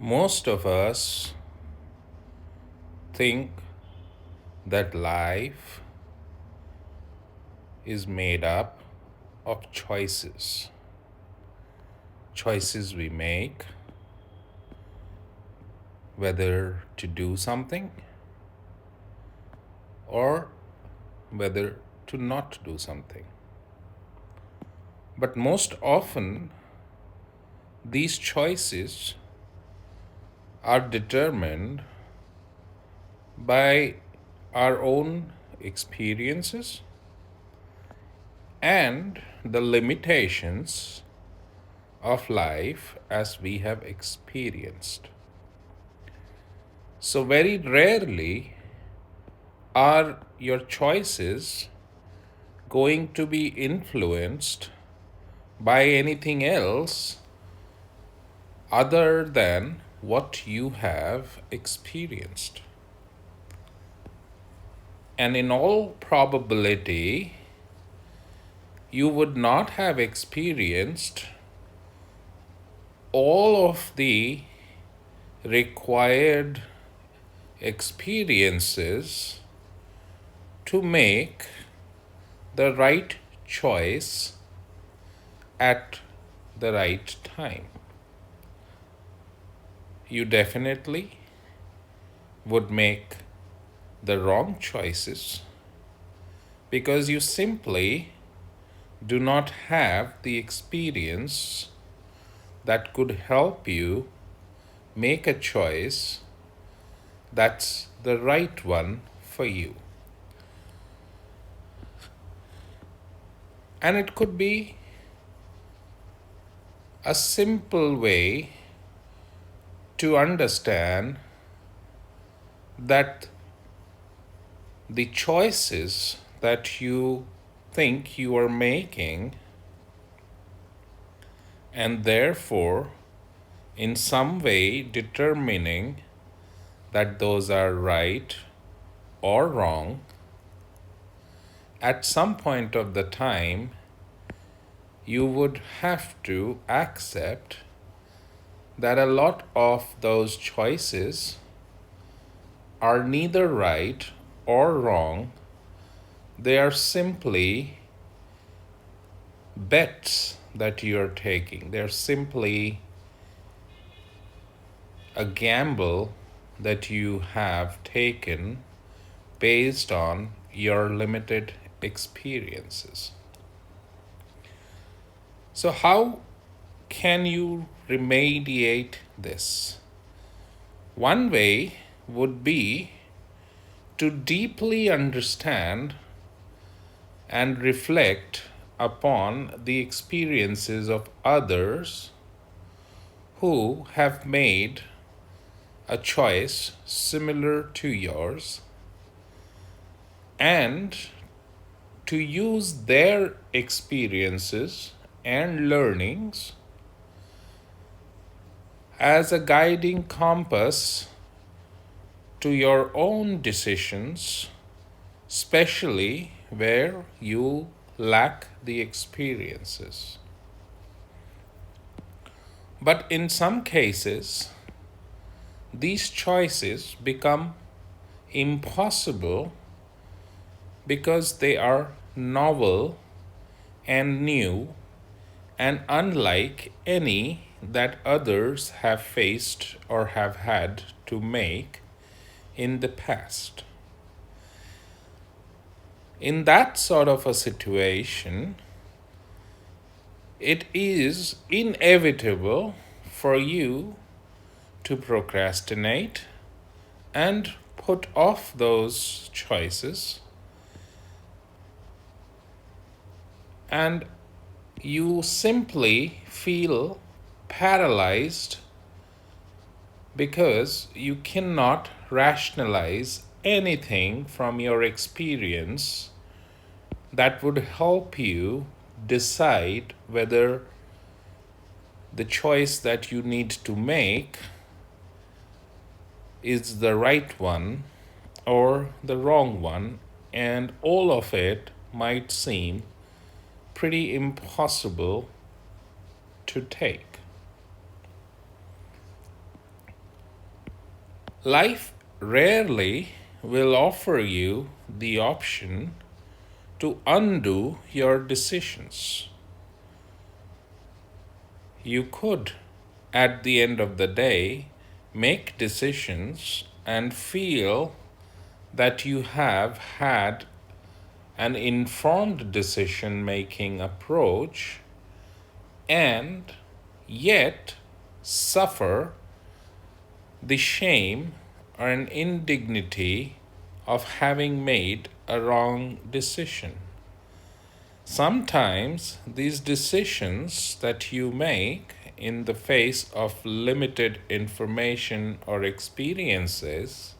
Most of us think that life is made up of choices. Choices we make, whether to do something or whether to not do something. But most often, these choices are determined by our own experiences and the limitations of life as we have experienced. So, very rarely are your choices going to be influenced by anything else other than what you have experienced. And in all probability, you would not have experienced all of the required experiences to make the right choice at the right time. You definitely would make the wrong choices because you simply do not have the experience that could help you make a choice that's the right one for you. And it could be a simple way to understand that the choices that you think you are making, and therefore in some way determining that those are right or wrong, at some point of the time, you would have to accept that a lot of those choices are neither right or wrong. They are simply bets that you are taking. They're simply a gamble that you have taken based on your limited experiences. So, how can you remediate this? One way would be to deeply understand and reflect upon the experiences of others who have made a choice similar to yours and to use their experiences and learnings as a guiding compass to your own decisions, especially where you lack the experiences. But in some cases, these choices become impossible because they are novel and new and unlike any that others have faced or have had to make in the past. In that sort of a situation, it is inevitable for you to procrastinate and put off those choices, and you simply feel paralyzed because you cannot rationalize anything from your experience that would help you decide whether the choice that you need to make is the right one or the wrong one, and all of it might seem pretty impossible to take. Life rarely will offer you the option to undo your decisions. You could, at the end of the day, make decisions and feel that you have had an informed decision making approach and yet suffer the shame or an indignity of having made a wrong decision. Sometimes these decisions that you make in the face of limited information or experiences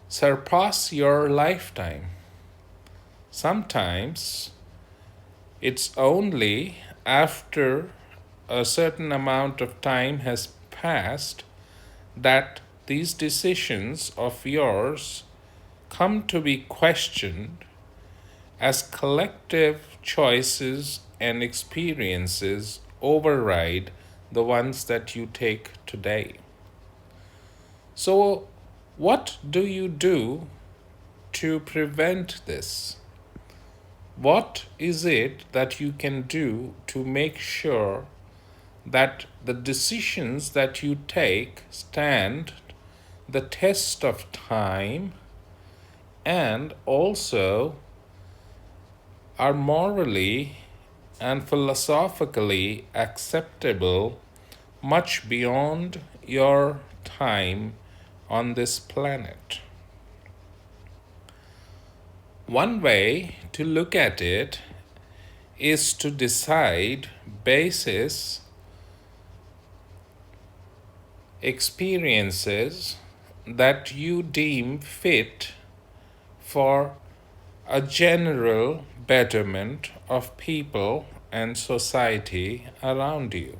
surpass your lifetime. Sometimes it's only after a certain amount of time has passed that these decisions of yours come to be questioned as collective choices and experiences override the ones that you take today. So, what do you do to prevent this? What is it that you can do to make sure that the decisions that you take stand the test of time and also are morally and philosophically acceptable much beyond your time on this planet? One way to look at it is to decide basis experiences that you deem fit for a general betterment of people and society around you.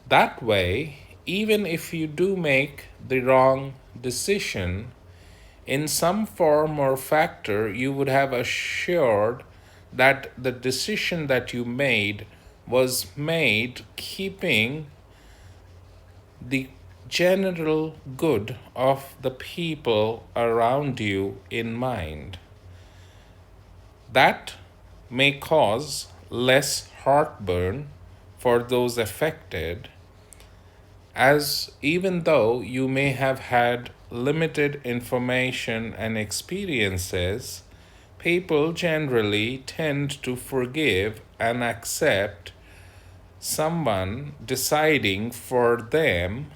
That way, even if you do make the wrong decision, in some form or factor, you would have assured that the decision that you made was made keeping the general good of the people around you in mind. That may cause less heartburn for those affected, as even though you may have had limited information and experiences, people generally tend to forgive and accept someone deciding for them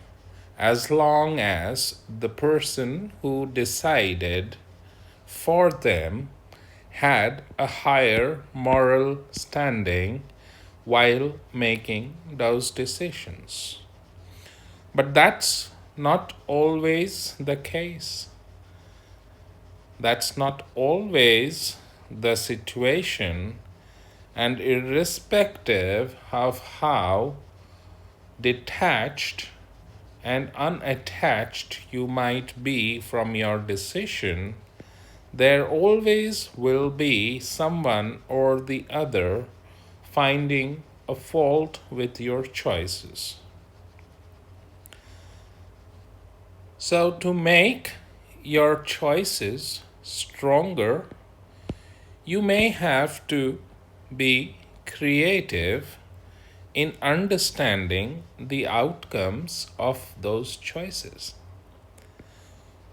as long as the person who decided for them had a higher moral standing while making those decisions. But that's not always the case. That's not always the situation, and irrespective of how detached and unattached you might be from your decision, there always will be someone or the other finding a fault with your choices. So, to make your choices stronger, you may have to be creative in understanding the outcomes of those choices.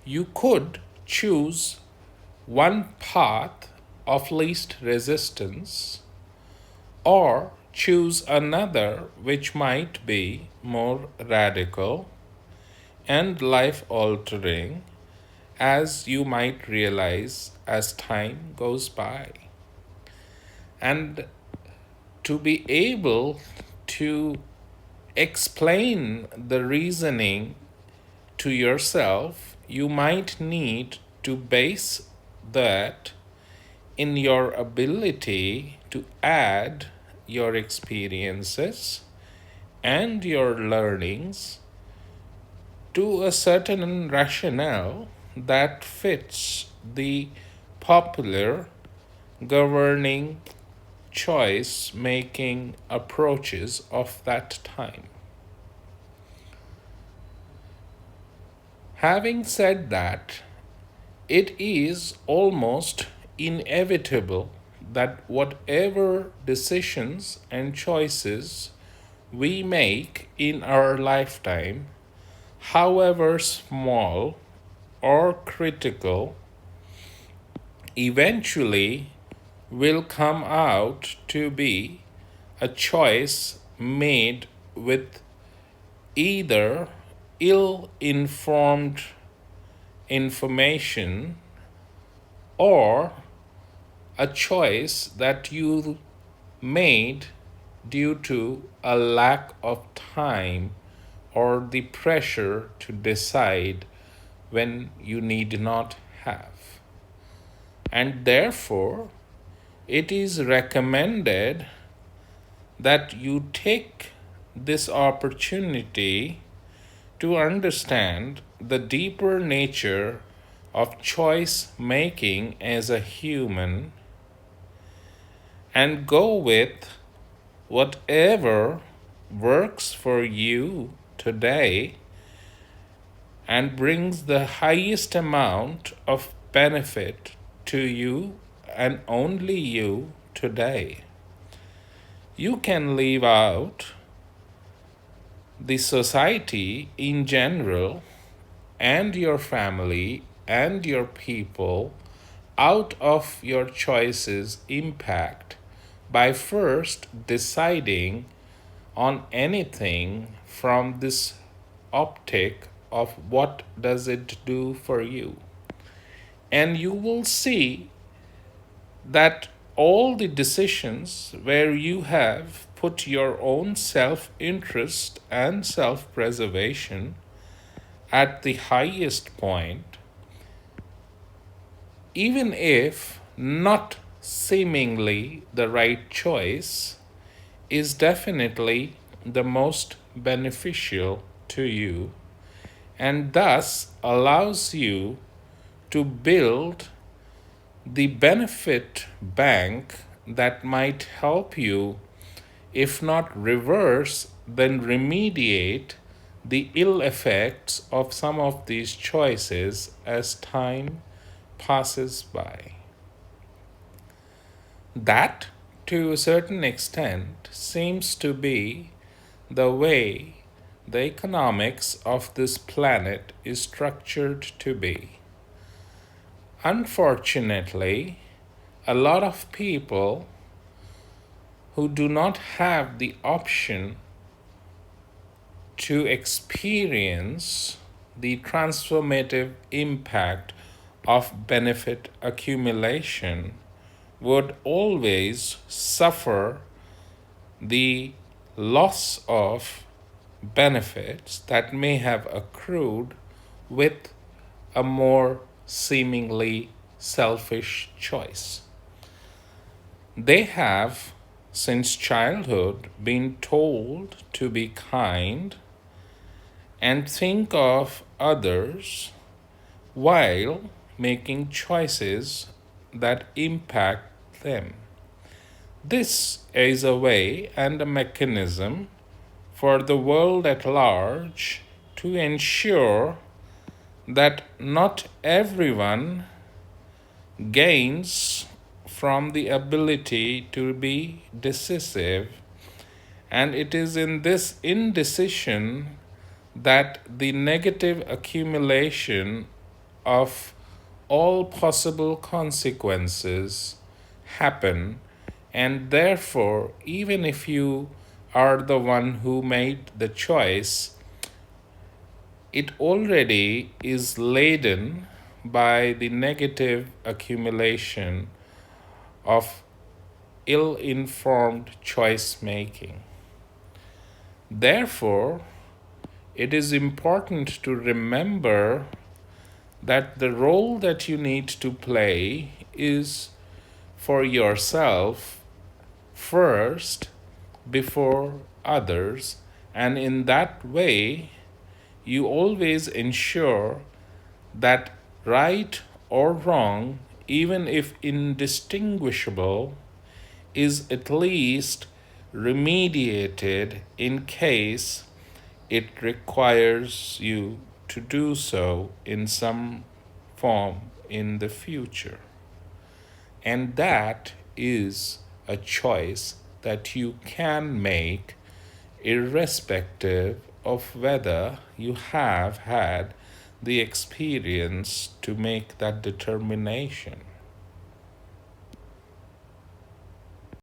You could choose one path of least resistance or choose another which might be more radical and life altering, as you might realize as time goes by. And to be able to explain the reasoning to yourself, you might need to base that in your ability to add your experiences and your learnings to a certain rationale that fits the popular governing choice making approaches of that time. Having said that, it is almost inevitable that whatever decisions and choices we make in our lifetime, however small or critical, eventually will come out to be a choice made with either ill informed information or a choice that you made due to a lack of time or the pressure to decide when you need not have. And therefore, it is recommended that you take this opportunity to understand the deeper nature of choice making as a human and go with whatever works for you today and brings the highest amount of benefit to you and only you today. You can leave out the society in general and your family and your people out of your choices' impact by first deciding on anything from this optic of what does it do for you. And you will see that all the decisions where you have put your own self-interest and self-preservation at the highest point, even if not seemingly the right choice, is definitely the most beneficial to you and thus allows you to build the benefit bank that might help you, if not reverse, then remediate the ill effects of some of these choices as time passes by. That, to a certain extent, seems to be the way the economics of this planet is structured to be. Unfortunately, a lot of people who do not have the option to experience the transformative impact of benefit accumulation would always suffer the loss of benefits that may have accrued with a more seemingly selfish choice. They have, since childhood, been told to be kind and think of others while making choices that impact them. This is a way and a mechanism for the world at large to ensure that not everyone gains from the ability to be decisive, and it is in this indecision that the negative accumulation of all possible consequences happen, and therefore, even if you are the one who made the choice, it already is laden by the negative accumulation of ill informed choice making. Therefore, it is important to remember that the role that you need to play is for yourself first before others, and in that way, you always ensure that right or wrong, even if indistinguishable, is at least remediated in case it requires you to do so in some form in the future. And that is a choice that you can make irrespective of whether you have had the experience to make that determination.